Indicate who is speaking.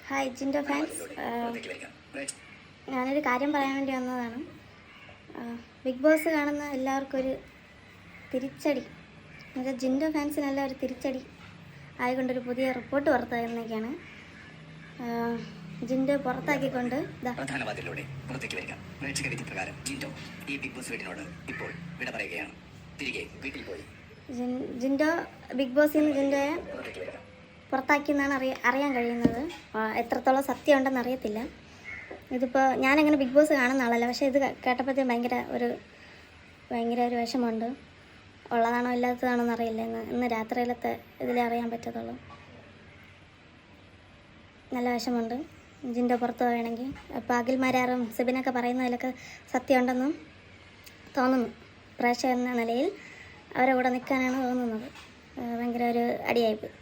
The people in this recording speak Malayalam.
Speaker 1: ഹായ് ജിൻഡോ ഫാൻസ്, ഞാനൊരു കാര്യം പറയാൻ വേണ്ടി വന്നതാണ്. ബിഗ് ബോസ് കാണുന്ന എല്ലാവർക്കും ഒരു തിരിച്ചടി, എന്നുവെച്ചാൽ ജിൻഡോ ഫാൻസിനെല്ലാം ഒരു തിരിച്ചടി ആയിക്കൊണ്ടൊരു പുതിയ റിപ്പോർട്ട് പുറത്തായിരുന്നേക്കാണ്. ജിൻഡോ പുറത്താക്കിക്കൊണ്ട്
Speaker 2: പ്രധാനവാതിലൂടെ പുറത്തേക്ക് വരിക. പ്രേക്ഷക വിധി പ്രകാരം ജിൻഡോ ഈ ബിഗ് ബോസ് വീട്ടിനോട് ഇപ്പോൾ വിട പറയുകയാണ്. തിരികെ വീട്ടിൽ പോയി
Speaker 1: ജിൻഡോ ബിഗ് ബോസിൽ നിന്ന് ജിൻഡോയെ പുറത്താക്കിയെന്നാണ് അറിയാൻ കഴിയുന്നത്. എത്രത്തോളം സത്യം ഉണ്ടെന്ന് അറിയത്തില്ല. ഇതിപ്പോൾ ഞാനങ്ങനെ ബിഗ് ബോസ് കാണുന്ന ആളല്ല, പക്ഷേ ഇത് കേട്ടപ്പോഴത്തേക്കും ഭയങ്കര ഒരു വിഷമമുണ്ട്. ഉള്ളതാണോ ഇല്ലാത്തതാണോ എന്നറിയില്ല. ഇന്ന് രാത്രിയിലത്തെ ഇതിലേ അറിയാൻ പറ്റത്തുള്ളൂ. നല്ല വിഷമമുണ്ട് ജിൻഡോ പുറത്ത് പോവുകയാണെങ്കിൽ. അപ്പോൾ അഖിൽമാരാറും സിബിനൊക്കെ പറയുന്നതിലൊക്കെ സത്യമുണ്ടെന്നും തോന്നുന്നു. പ്രേക്ഷകൻ എന്ന നിലയിൽ അവരെ കൂടെ നിൽക്കാനാണ് തോന്നുന്നത്. ഭയങ്കര ഒരു അടിയായിപ്പോയി.